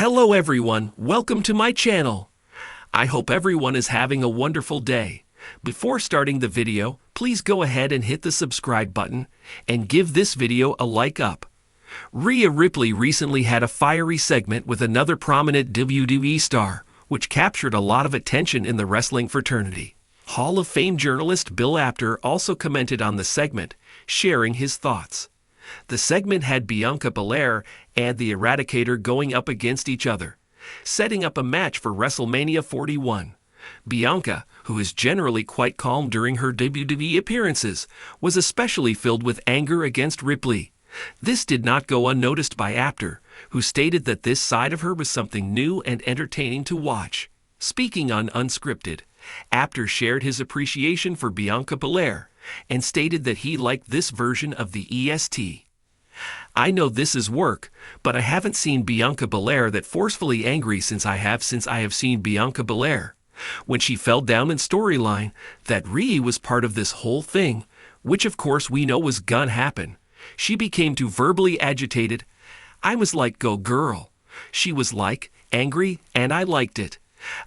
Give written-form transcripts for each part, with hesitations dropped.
Hello everyone, welcome to my channel. I hope everyone is having a wonderful day. Before starting the video, please go ahead and hit the subscribe button and give this video a like up. Rhea Ripley recently had a fiery segment with another prominent WWE star, which captured a lot of attention in the wrestling fraternity. Hall of Fame journalist Bill Apter also commented on the segment, sharing his thoughts. The segment had Bianca Belair and the Eradicator going up against each other, setting up a match for WrestleMania 41. Bianca, who is generally quite calm during her WWE appearances, was especially filled with anger against Ripley. This did not go unnoticed by Apter, who stated that this side of her was something new and entertaining to watch. Speaking on Unscripted, Apter shared his appreciation for Bianca Belair and stated that he liked this version of the EST. I know this is work, but I haven't seen Bianca Belair that forcefully angry since I have seen Bianca Belair. When she fell down in storyline, that Rhea was part of this whole thing, which of course we know was gonna happen. She became too verbally agitated. I was like, go girl. She was like, angry, and I liked it.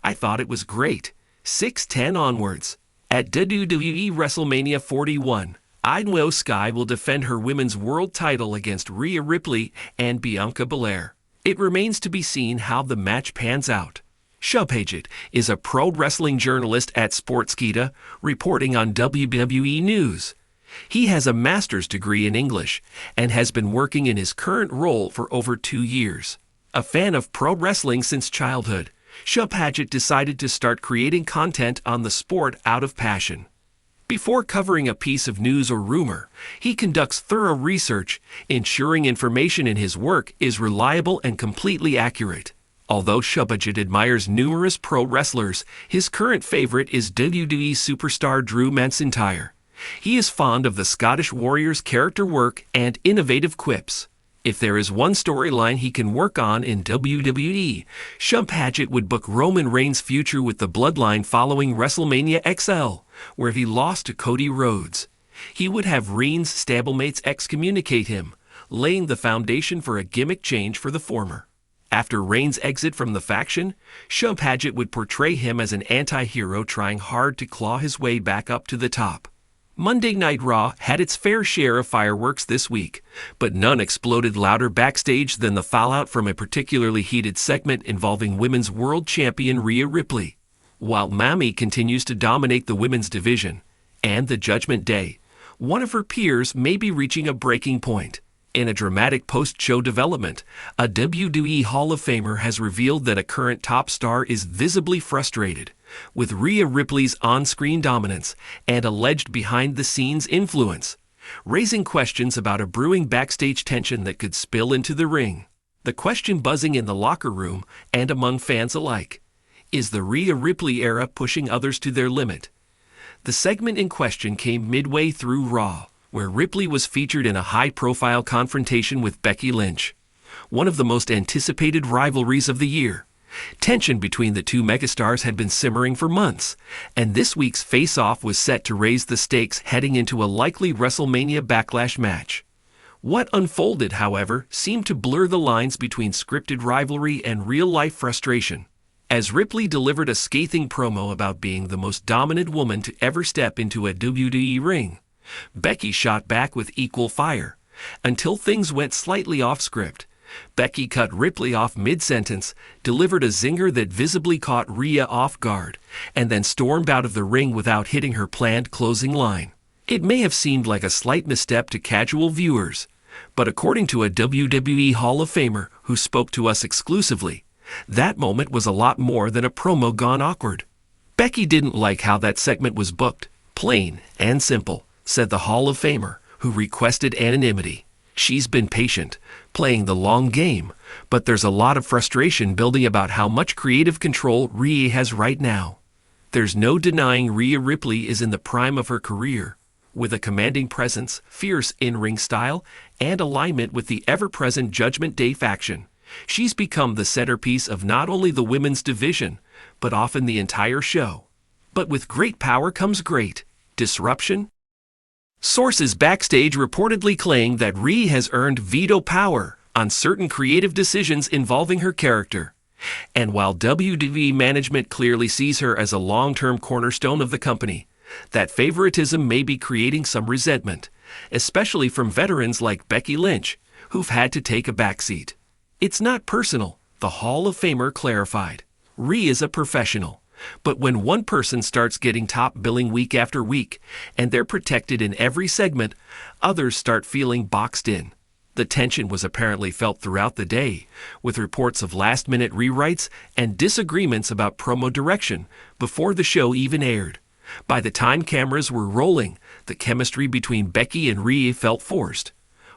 I thought it was great. 6-10 onwards. At WWE WrestleMania 41, Io Sky will defend her women's world title against Rhea Ripley and Bianca Belair. It remains to be seen how the match pans out. Shubhajit is a pro wrestling journalist at Sportskeeda, reporting on WWE News. He has a master's degree in English and has been working in his current role for over 2 years. A fan of pro wrestling since childhood, Shubhajit decided to start creating content on the sport out of passion. Before covering a piece of news or rumor, he conducts thorough research, ensuring information in his work is reliable and completely accurate. Although Shubhajit admires numerous pro wrestlers, his current favorite is WWE superstar Drew McIntyre. He is fond of the Scottish Warrior's character work and innovative quips. If there is one storyline he can work on in WWE, Shubhajit would book Roman Reigns' future with the Bloodline following WrestleMania XL, where he lost to Cody Rhodes. He would have Reigns' stablemates excommunicate him, laying the foundation for a gimmick change for the former. After Reigns' exit from the faction, Shubhajit would portray him as an anti-hero trying hard to claw his way back up to the top. Monday Night Raw had its fair share of fireworks this week, but none exploded louder backstage than the fallout from a particularly heated segment involving Women's World Champion Rhea Ripley. While Mami continues to dominate the women's division and the Judgment Day, one of her peers may be reaching a breaking point. In a dramatic post-show development, a WWE Hall of Famer has revealed that a current top star is visibly frustrated with Rhea Ripley's on-screen dominance and alleged behind-the-scenes influence, raising questions about a brewing backstage tension that could spill into the ring. The question buzzing in the locker room and among fans alike: is the Rhea Ripley era pushing others to their limit? The segment in question came midway through Raw, where Ripley was featured in a high-profile confrontation with Becky Lynch, one of the most anticipated rivalries of the year. Tension between the two megastars had been simmering for months, and this week's face-off was set to raise the stakes heading into a likely WrestleMania Backlash match. What unfolded, however, seemed to blur the lines between scripted rivalry and real-life frustration. As Ripley delivered a scathing promo about being the most dominant woman to ever step into a WWE ring, Becky shot back with equal fire, until things went slightly off script. Becky cut Ripley off mid-sentence, delivered a zinger that visibly caught Rhea off guard, and then stormed out of the ring without hitting her planned closing line. It may have seemed like a slight misstep to casual viewers, but according to a WWE Hall of Famer who spoke to us exclusively, that moment was a lot more than a promo gone awkward. Becky didn't like how that segment was booked, plain and simple, said the Hall of Famer, who requested anonymity. She's been patient, playing the long game, but there's a lot of frustration building about how much creative control Rhea has right now. There's no denying Rhea Ripley is in the prime of her career, with a commanding presence, fierce in-ring style, and alignment with the ever-present Judgment Day faction. She's become the centerpiece of not only the women's division, but often the entire show. But with great power comes great disruption. Sources backstage reportedly claim that Rhea has earned veto power on certain creative decisions involving her character. And while WWE management clearly sees her as a long-term cornerstone of the company, that favoritism may be creating some resentment, especially from veterans like Becky Lynch, who've had to take a backseat. It's not personal, the Hall of Famer clarified. Rhea is a professional. But when one person starts getting top billing week after week, and they're protected in every segment, others start feeling boxed in. The tension was apparently felt throughout the day, with reports of last-minute rewrites and disagreements about promo direction before the show even aired. By the time cameras were rolling, the chemistry between Becky and Rhea felt forced.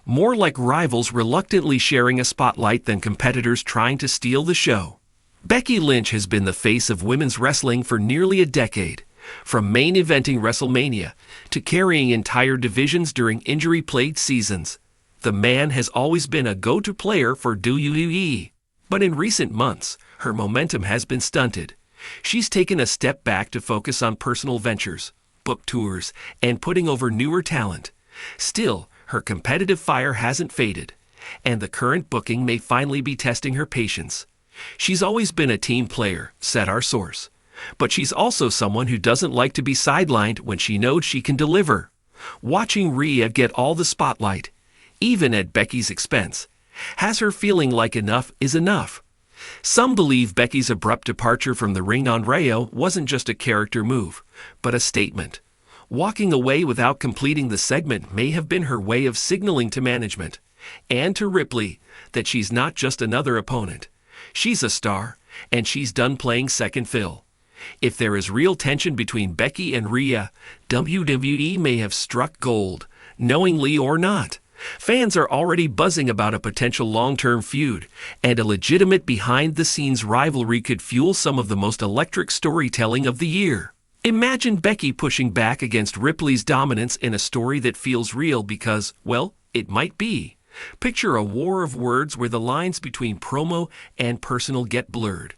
More like rivals reluctantly sharing a spotlight than competitors trying to steal the show. Becky Lynch has been the face of women's wrestling for nearly a decade, from main eventing WrestleMania to carrying entire divisions during injury-plagued seasons. The man has always been a go-to player for WWE. But in recent months, her momentum has been stunted. She's taken a step back to focus on personal ventures, book tours, and putting over newer talent. Still, her competitive fire hasn't faded, and the current booking may finally be testing her patience. She's always been a team player, said our source. But she's also someone who doesn't like to be sidelined when she knows she can deliver. Watching Rhea get all the spotlight, even at Becky's expense, has her feeling like enough is enough. Some believe Becky's abrupt departure from the ring on Rhea wasn't just a character move, but a statement. Walking away without completing the segment may have been her way of signaling to management, and to Ripley, that she's not just another opponent. She's a star, and she's done playing second fiddle. If there is real tension between Becky and Rhea, WWE may have struck gold, knowingly or not. Fans are already buzzing about a potential long-term feud, and a legitimate behind-the-scenes rivalry could fuel some of the most electric storytelling of the year. Imagine Becky pushing back against Ripley's dominance in a story that feels real because, well, it might be. Picture a war of words where the lines between promo and personal get blurred.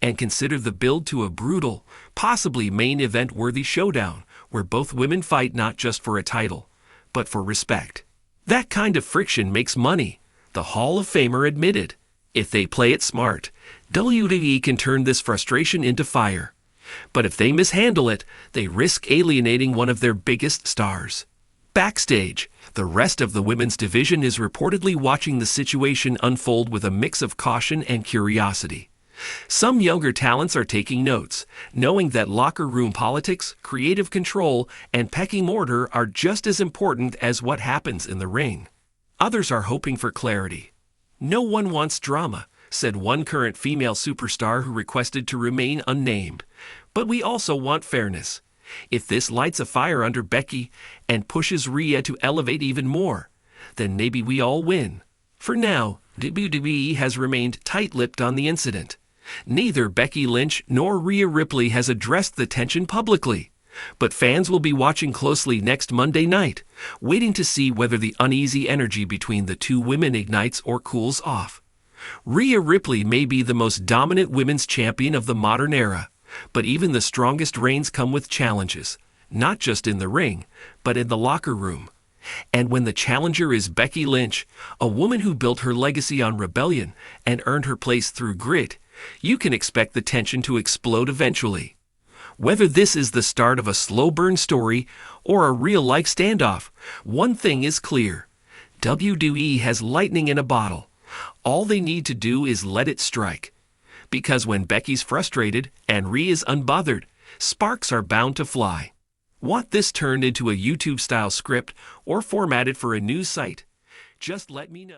And consider the build to a brutal, possibly main event-worthy showdown where both women fight not just for a title, but for respect. That kind of friction makes money, the Hall of Famer admitted. If they play it smart, WWE can turn this frustration into fire. But if they mishandle it, they risk alienating one of their biggest stars. Backstage, the rest of the women's division is reportedly watching the situation unfold with a mix of caution and curiosity. Some younger talents are taking notes, knowing that locker room politics, creative control, and pecking order are just as important as what happens in the ring. Others are hoping for clarity. No one wants drama, said one current female superstar who requested to remain unnamed. But we also want fairness. If this lights a fire under Becky and pushes Rhea to elevate even more, then maybe we all win. For now, WWE has remained tight-lipped on the incident. Neither Becky Lynch nor Rhea Ripley has addressed the tension publicly. But fans will be watching closely next Monday night, waiting to see whether the uneasy energy between the two women ignites or cools off. Rhea Ripley may be the most dominant women's champion of the modern era. But even the strongest reigns come with challenges, not just in the ring, but in the locker room. And when the challenger is Becky Lynch, a woman who built her legacy on rebellion and earned her place through grit, you can expect the tension to explode eventually. Whether this is the start of a slow burn story or a real-life standoff, one thing is clear. WWE has lightning in a bottle. All they need to do is let it strike. Because when Becky's frustrated and Rhea's unbothered, sparks are bound to fly. Want this turned into a YouTube-style script or formatted for a news site? Just let me know.